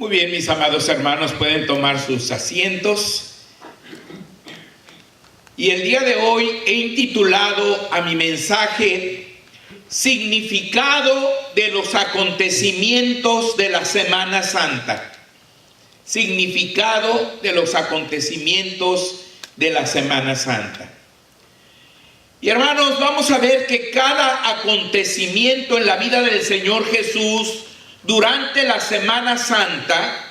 Muy bien, mis amados hermanos, pueden tomar sus asientos. Y el día de hoy he intitulado a mi mensaje Significado de los acontecimientos de la Semana Santa. Significado de los acontecimientos de la Semana Santa. Y hermanos, vamos a ver que cada acontecimiento en la vida del Señor Jesús durante la Semana Santa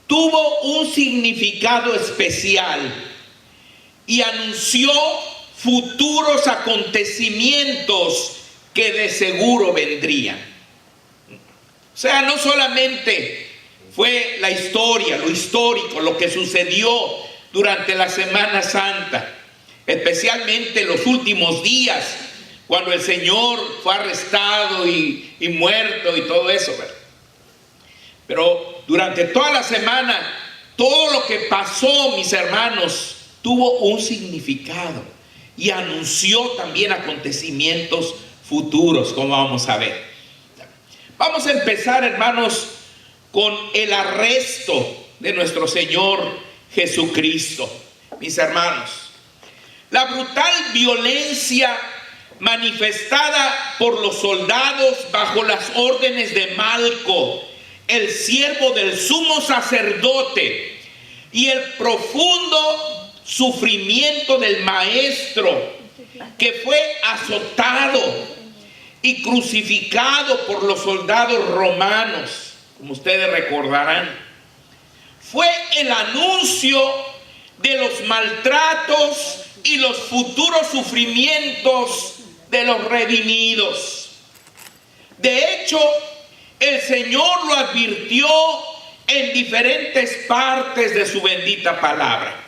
tuvo un significado especial y anunció futuros acontecimientos que de seguro vendrían. O sea, no solamente fue la historia, lo histórico, lo que sucedió durante la Semana Santa, especialmente los últimos días, cuando el Señor fue arrestado y muerto y todo eso, ¿verdad? Pero durante toda la semana, todo lo que pasó, mis hermanos, tuvo un significado y anunció también acontecimientos futuros, como vamos a ver. Vamos a empezar, hermanos, con el arresto de nuestro Señor Jesucristo. Mis hermanos, la brutal violencia manifestada por los soldados bajo las órdenes de Malco, el siervo del sumo sacerdote, y el profundo sufrimiento del maestro, que fue azotado y crucificado por los soldados romanos, como ustedes recordarán, fue el anuncio de los maltratos y los futuros sufrimientos de los redimidos. De hecho, el Señor lo advirtió en diferentes partes de su bendita palabra.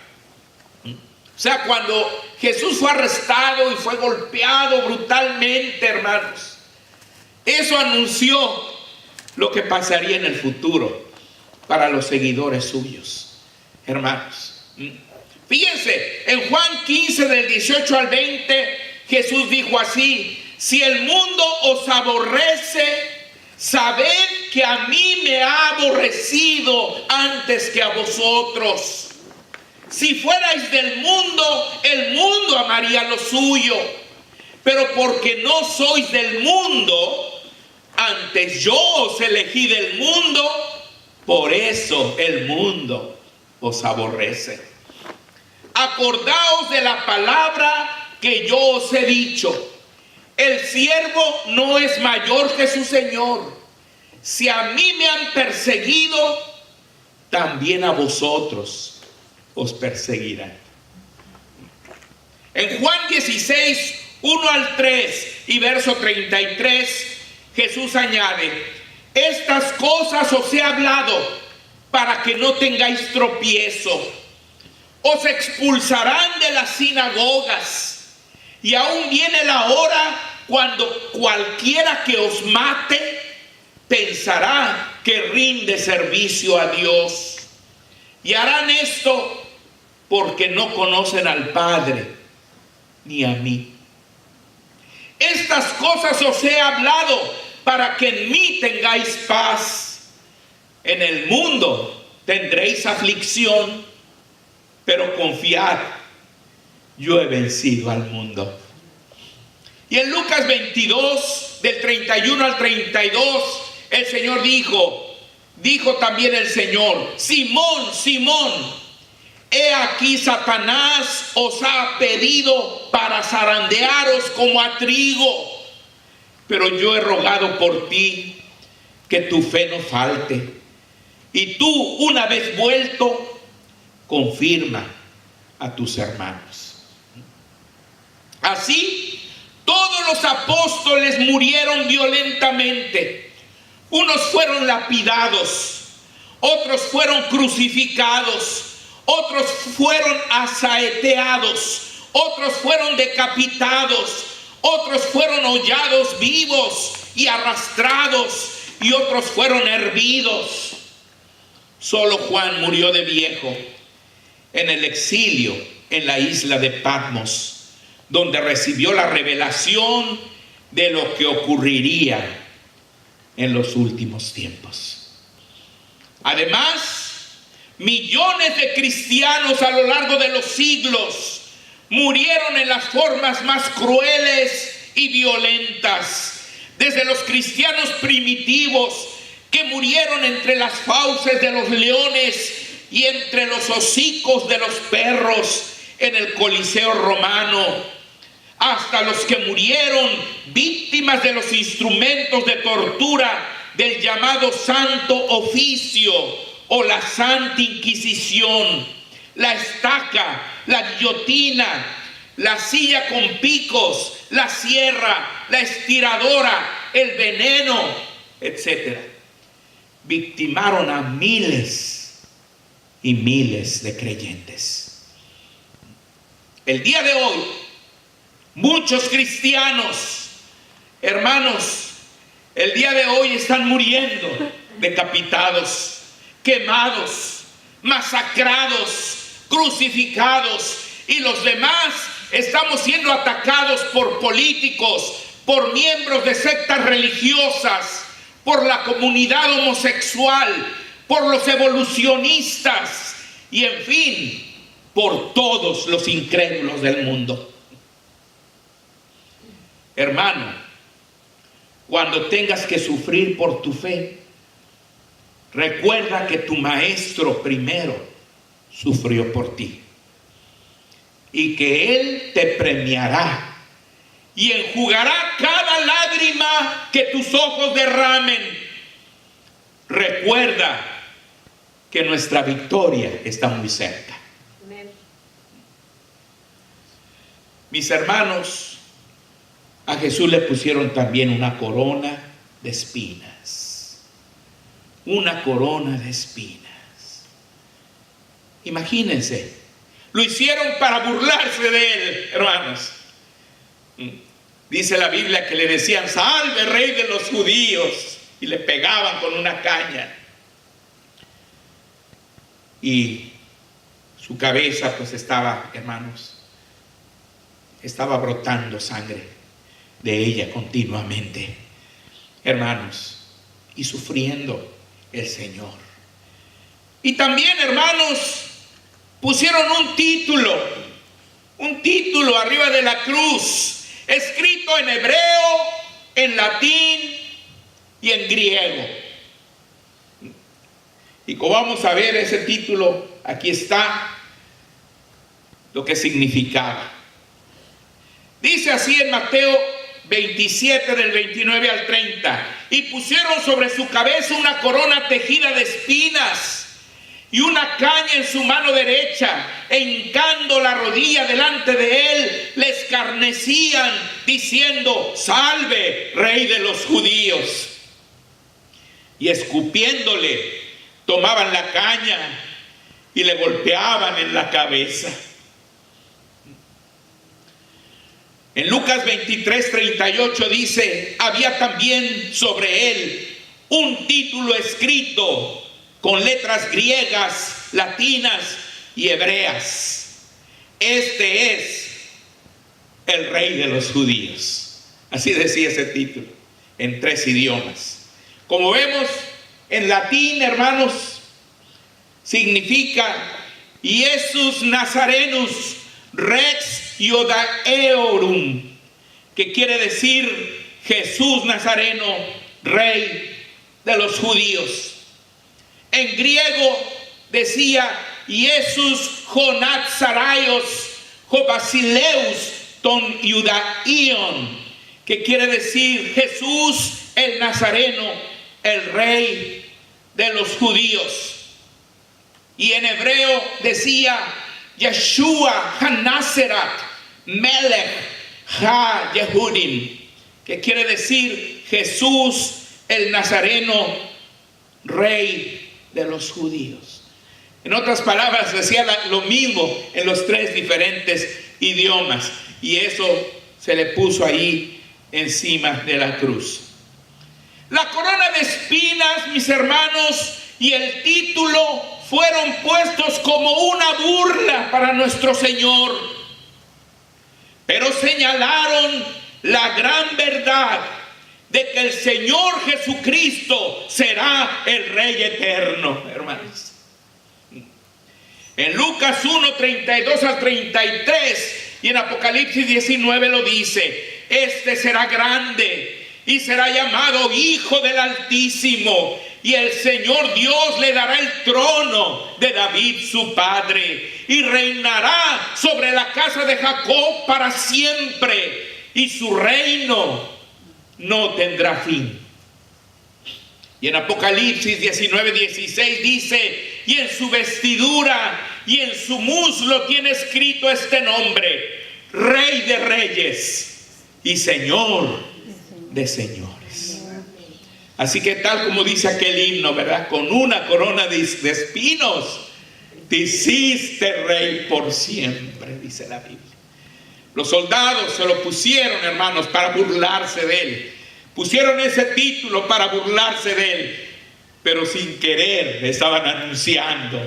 O sea, cuando Jesús fue arrestado y fue golpeado brutalmente, hermanos, eso anunció lo que pasaría en el futuro para los seguidores suyos, hermanos. Fíjense, en Juan 15 del 18 al 20, Jesús dijo así: si el mundo os aborrece, sabed que a mí me ha aborrecido antes que a vosotros. Si fuerais del mundo, el mundo amaría lo suyo. Pero porque no sois del mundo, antes yo os elegí del mundo, por eso el mundo os aborrece. Acordaos de la palabra que yo os he dicho: el siervo no es mayor que su señor. Si a mí me han perseguido, también a vosotros os perseguirán. En Juan 16, 1 al 3 y verso 33, Jesús añade: estas cosas os he hablado para que no tengáis tropiezo. Os expulsarán de las sinagogas, y aún viene la hora cuando cualquiera que os mate pensará que rinde servicio a Dios. Y harán esto porque no conocen al Padre ni a mí. Estas cosas os he hablado para que en mí tengáis paz. En el mundo tendréis aflicción, pero confiad, yo he vencido al mundo. Y en Lucas 22, del 31 al 32, el Señor dijo también el Señor: Simón, Simón, he aquí Satanás os ha pedido para zarandearos como a trigo, pero yo he rogado por ti que tu fe no falte, y tú, una vez vuelto, confirma a tus hermanos. Así, todos los apóstoles murieron violentamente. Unos fueron lapidados, otros fueron crucificados, otros fueron asaeteados, otros fueron decapitados, otros fueron hollados vivos y arrastrados, y otros fueron hervidos. Solo Juan murió de viejo en el exilio en la isla de Patmos, donde recibió la revelación de lo que ocurriría en los últimos tiempos. Además, millones de cristianos a lo largo de los siglos murieron en las formas más crueles y violentas. Desde los cristianos primitivos que murieron entre las fauces de los leones y entre los hocicos de los perros en el Coliseo romano, hasta los que murieron víctimas de los instrumentos de tortura del llamado Santo Oficio o la Santa Inquisición, la estaca, la guillotina, la silla con picos, la sierra, la estiradora, el veneno, etc. Victimaron a miles y miles de creyentes. El día de hoy, muchos cristianos, hermanos, el día de hoy están muriendo decapitados, quemados, masacrados, crucificados, y los demás estamos siendo atacados por políticos, por miembros de sectas religiosas, por la comunidad homosexual, por los evolucionistas y, en fin, por todos los incrédulos del mundo. Hermano, cuando tengas que sufrir por tu fe, recuerda que tu maestro primero sufrió por ti y que Él te premiará y enjugará cada lágrima que tus ojos derramen. Recuerda que nuestra victoria está muy cerca. Amén. Mis hermanos, a Jesús le pusieron también una corona de espinas. Una corona de espinas. Imagínense, lo hicieron para burlarse de él, hermanos. Dice la Biblia que le decían: salve, rey de los judíos, y le pegaban con una caña. Y su cabeza pues estaba, hermanos, estaba brotando sangre de ella continuamente, hermanos, y sufriendo el Señor. Y también, hermanos, pusieron un título arriba de la cruz, escrito en hebreo, en latín y en griego. Y como vamos a ver ese título, aquí está lo que significaba. Dice así en Mateo 27 del 29 al 30: y pusieron sobre su cabeza una corona tejida de espinas y una caña en su mano derecha, e hincando la rodilla delante de él, le escarnecían, diciendo: salve, rey de los judíos. Y escupiéndole, tomaban la caña y le golpeaban en la cabeza. En Lucas 23:38 dice: había también sobre él un título escrito con letras griegas, latinas y hebreas: este es el rey de los judíos. Así decía ese título, en 3 idiomas. Como vemos, en latín, hermanos, significa Iesus Nazarenus Rex Iudaeorum, que quiere decir Jesús Nazareno, rey de los judíos. En griego decía Iesus Jonatzaraios Jobasileus ton Iudaion, que quiere decir Jesús el Nazareno, el rey de los judíos. Y en hebreo decía Yeshua HaNazaret Melech HaYehudim, que quiere decir Jesús el Nazareno, rey de los judíos. En otras palabras, decía lo mismo en los 3 diferentes idiomas, y eso se le puso ahí encima de la cruz. La corona de espinas, mis hermanos, y el título fueron puestos como una burla para nuestro Señor, pero señalaron la gran verdad de que el Señor Jesucristo será el Rey eterno, hermanos. En Lucas 1, 32 al 33 y en Apocalipsis 19 lo dice: este será grande y será llamado Hijo del Altísimo, y el Señor Dios le dará el trono de David su padre, y reinará sobre la casa de Jacob para siempre, y su reino no tendrá fin. Y en Apocalipsis 19, 16 dice: y en su vestidura y en su muslo tiene escrito este nombre: Rey de Reyes y Señor de Señores. Así que tal como dice aquel himno, ¿verdad? Con una corona de espinos te hiciste rey por siempre, dice la Biblia. Los soldados se lo pusieron, hermanos, para burlarse de él. Pusieron ese título para burlarse de él, pero sin querer le estaban anunciando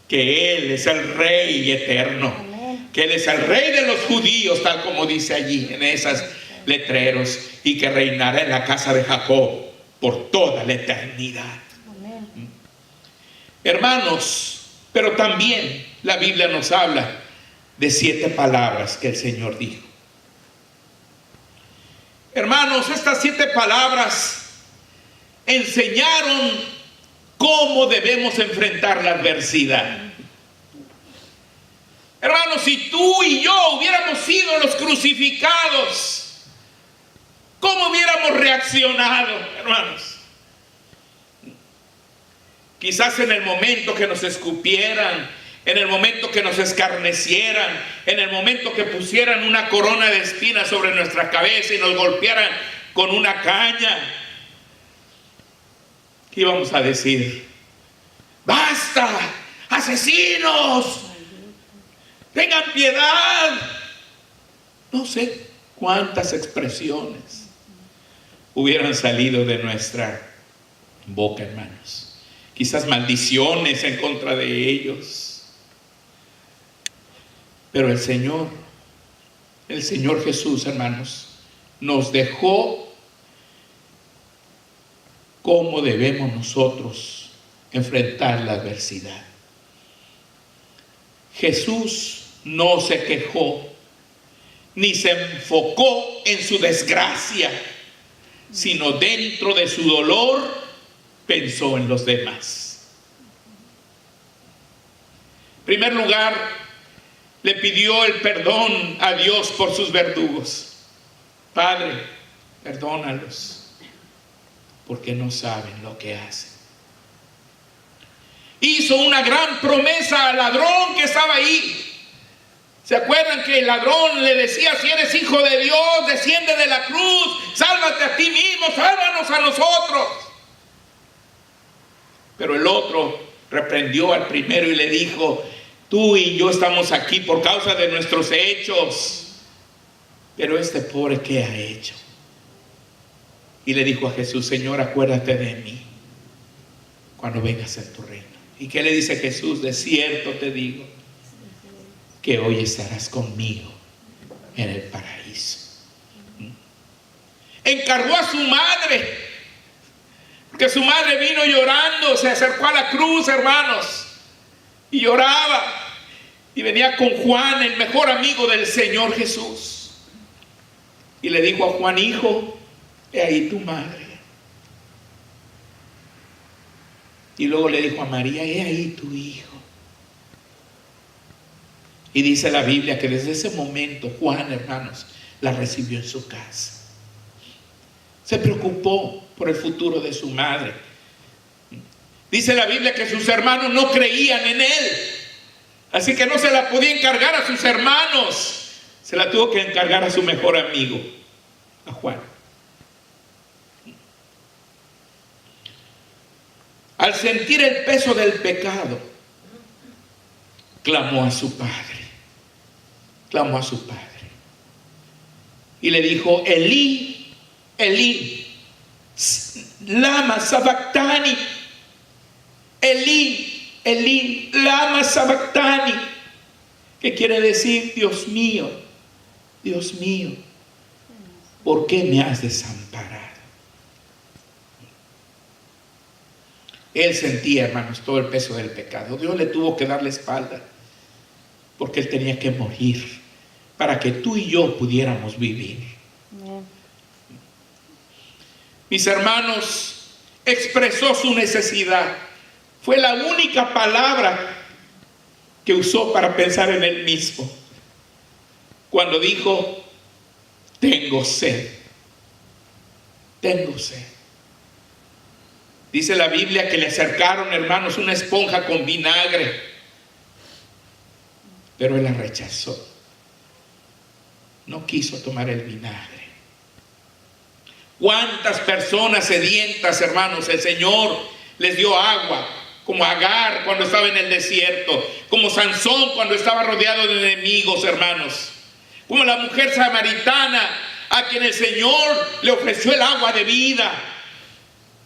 que Él es el Rey eterno. Amén. Que Él es el Rey de los judíos, tal como dice allí en esos letreros, y que reinará en la casa de Jacob por toda la eternidad. Amén. Hermanos, pero también la Biblia nos habla de 7 palabras que el Señor dijo. Hermanos, estas 7 palabras enseñaron cómo debemos enfrentar la adversidad. Hermanos, si tú y yo hubiéramos sido los crucificados, ¿cómo hubiéramos reaccionado, hermanos? Quizás en el momento que nos escupieran, en el momento que nos escarnecieran, en el momento que pusieran una corona de espinas sobre nuestra cabeza y nos golpearan con una caña, ¿qué íbamos a decir? ¡Basta! ¡Asesinos! ¡Tengan piedad! No sé cuántas expresiones hubieran salido de nuestra boca, hermanos. Quizás maldiciones en contra de ellos. Pero el Señor Jesús, hermanos, nos dejó cómo debemos nosotros enfrentar la adversidad. Jesús no se quejó ni se enfocó en su desgracia, sino dentro de su dolor pensó en los demás. En primer lugar, le pidió el perdón a Dios por sus verdugos. Padre, perdónalos, porque no saben lo que hacen. Hizo una gran promesa al ladrón que estaba ahí. ¿Se acuerdan que el ladrón le decía: si eres hijo de Dios, desciende de la cruz, sálvate a ti mismo, sálvanos a nosotros? Pero el otro reprendió al primero y le dijo: tú y yo estamos aquí por causa de nuestros hechos, pero este pobre, ¿qué ha hecho? Y le dijo a Jesús: Señor, acuérdate de mí cuando vengas en tu reino. ¿Y qué le dice Jesús? De cierto te digo que hoy estarás conmigo en el paraíso. Encargó a su madre, porque su madre vino llorando, se acercó a la cruz, hermanos, y lloraba, y venía con Juan, el mejor amigo del Señor Jesús, y le dijo a Juan: hijo, he ahí tu madre. Y luego le dijo a María: he ahí tu hijo. Y dice la Biblia que desde ese momento Juan, hermanos, la recibió en su casa. Se preocupó por el futuro de su madre. Dice la Biblia que sus hermanos no creían en él, así que no se la podía encargar a sus hermanos, se la tuvo que encargar a su mejor amigo, a Juan. Al sentir el peso del pecado, clamó a su padre. Clamó a su padre. Y le dijo: Elí, Elí, lama sabactani. Elí, Elí, lama sabactani. ¿Qué quiere decir? Dios mío, ¿por qué me has desamparado? Él sentía, hermanos, todo el peso del pecado. Dios le tuvo que dar la espalda, porque Él tenía que morir para que tú y yo pudiéramos vivir. Mis hermanos, expresó su necesidad. Fue la única palabra que usó para pensar en Él mismo. Cuando dijo, tengo sed. Tengo sed. Dice la Biblia que le acercaron, hermanos, una esponja con vinagre, pero Él la rechazó. No quiso tomar el vinagre. ¿Cuántas personas sedientas, hermanos, el Señor les dio agua? Como Agar cuando estaba en el desierto, como Sansón cuando estaba rodeado de enemigos, hermanos, como la mujer samaritana a quien el Señor le ofreció el agua de vida.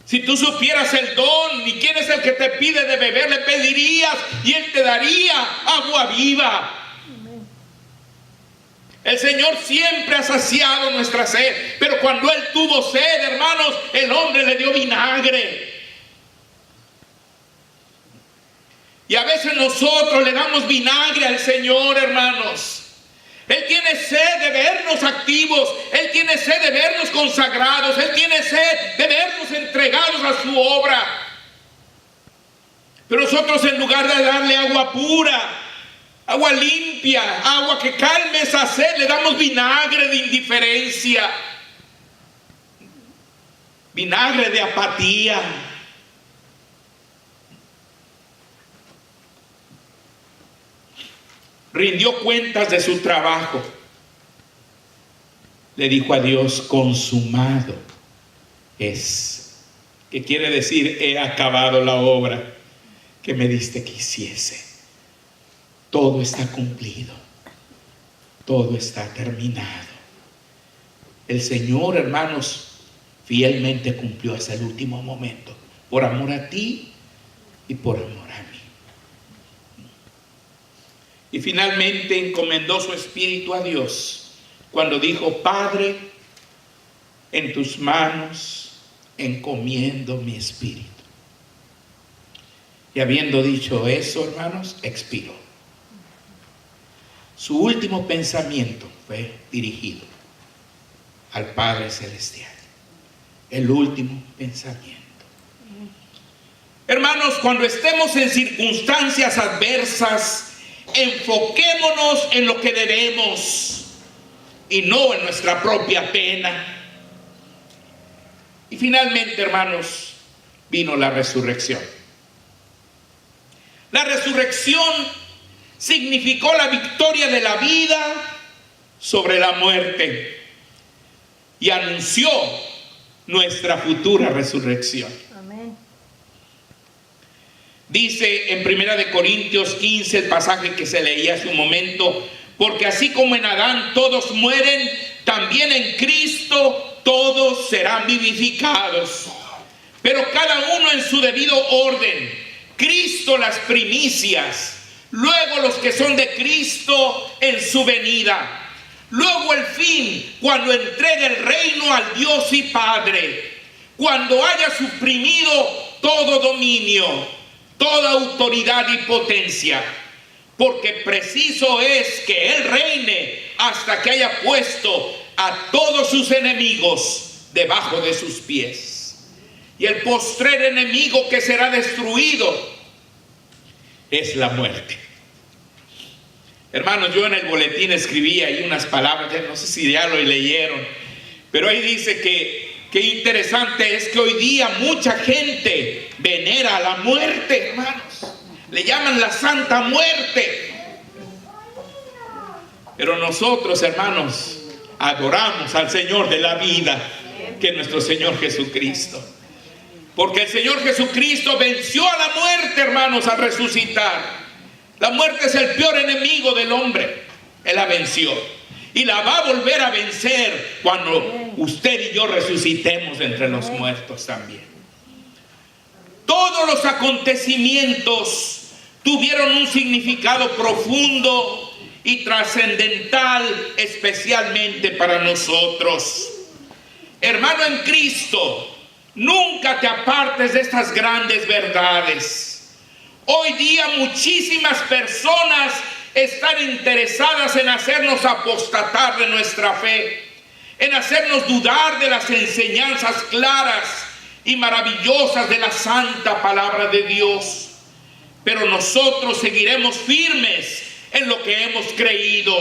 Si tú supieras el don y quién es el que te pide de beber, le pedirías y Él te daría agua viva. El Señor siempre ha saciado nuestra sed, pero cuando Él tuvo sed, hermanos, el hombre le dio vinagre. Y a veces nosotros le damos vinagre al Señor, hermanos. Él tiene sed de vernos activos. Él tiene sed de vernos consagrados. Él tiene sed de vernos entregados a su obra. Pero nosotros, en lugar de darle agua pura, agua limpia, agua que calme esa sed, le damos vinagre de indiferencia, vinagre de apatía. Rindió cuentas de su trabajo. Le dijo a Dios, consumado es. ¿Qué quiere decir? He acabado la obra que me diste que hiciese. Todo está cumplido. Todo está terminado. El Señor, hermanos, fielmente cumplió hasta el último momento. Por amor a ti y por amor a mí. Y finalmente encomendó su espíritu a Dios cuando dijo, Padre, en tus manos encomiendo mi espíritu. Y habiendo dicho eso, hermanos, expiró. Su último pensamiento fue dirigido al Padre Celestial. El último pensamiento. Hermanos, cuando estemos en circunstancias adversas, enfoquémonos en lo que debemos y no en nuestra propia pena. Y finalmente, hermanos, vino la resurrección. La resurrección significó la victoria de la vida sobre la muerte y anunció nuestra futura resurrección. Amén. Dice en 1 Corintios 15, el pasaje que se leía hace un momento, porque así como en Adán todos mueren, también en Cristo todos serán vivificados, pero cada uno en su debido orden. Cristo las primicias, luego los que son de Cristo en su venida, luego el fin, cuando entregue el reino al Dios y Padre, cuando haya suprimido todo dominio, toda autoridad y potencia, porque preciso es que Él reine hasta que haya puesto a todos sus enemigos debajo de sus pies. Y el postrer enemigo que será destruido es la muerte. Hermanos, yo en el boletín escribí ahí unas palabras, no sé si ya lo leyeron, pero ahí dice que interesante es que hoy día mucha gente venera a la muerte, hermanos. Le llaman la Santa Muerte. Pero nosotros, hermanos, adoramos al Señor de la vida, que es nuestro Señor Jesucristo. Porque el Señor Jesucristo venció a la muerte, hermanos, al resucitar. La muerte es el peor enemigo del hombre. Él la venció. Y la va a volver a vencer cuando usted y yo resucitemos entre los muertos también. Todos los acontecimientos tuvieron un significado profundo y trascendental, especialmente para nosotros. Hermano, en Cristo Nunca te apartes de estas grandes verdades. Hoy día muchísimas personas están interesadas en hacernos apostatar de nuestra fe, en hacernos dudar de las enseñanzas claras y maravillosas de la santa palabra de Dios. Pero nosotros seguiremos firmes en lo que hemos creído,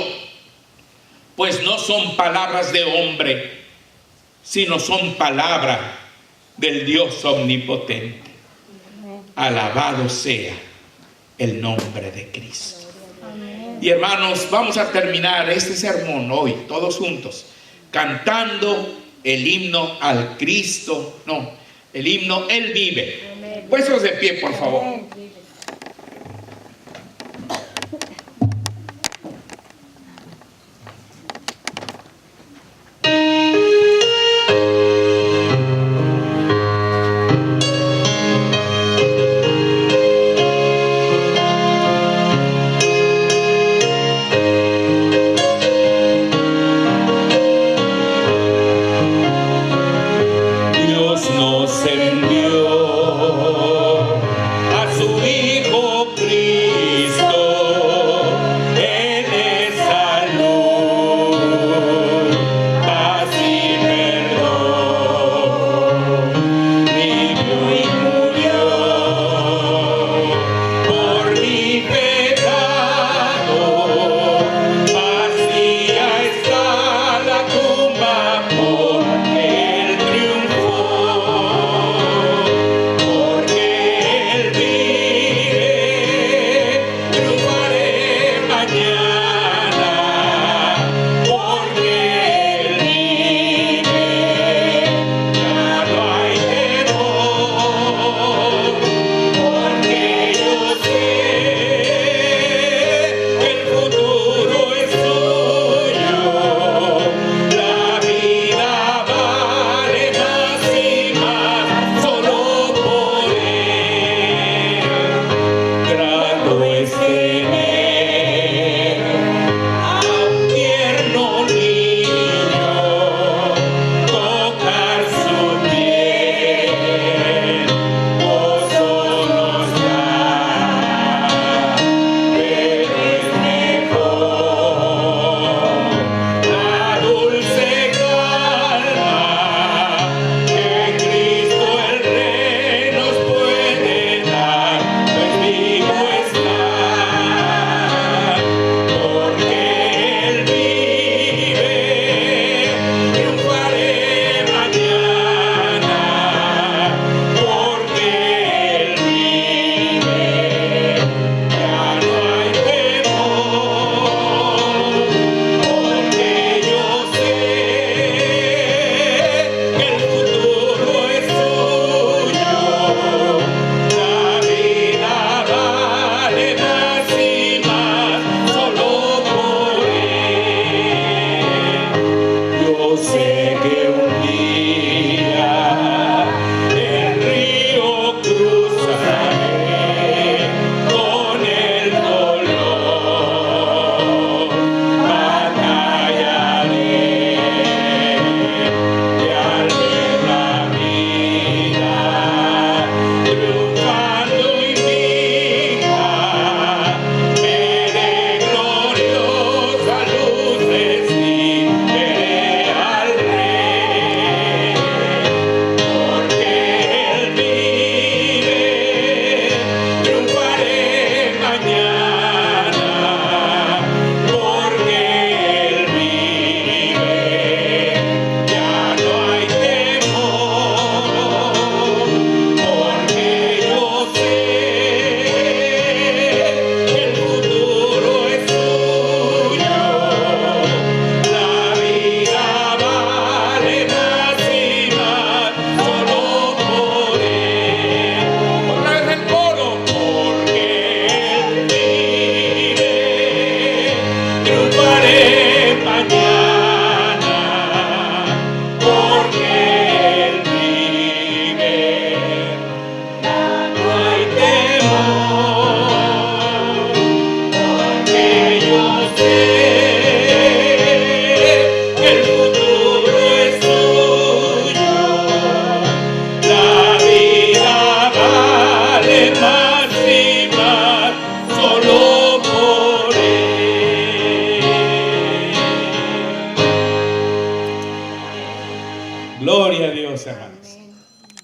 pues no son palabras de hombre, sino son palabras del Dios omnipotente. Alabado sea el nombre de Cristo. Y hermanos, vamos a terminar este sermón hoy, todos juntos, cantando el himno al Cristo, no, el himno Él vive. Puestos de pie, por favor. Dios nos envió a su Gloria a Dios, hermanos.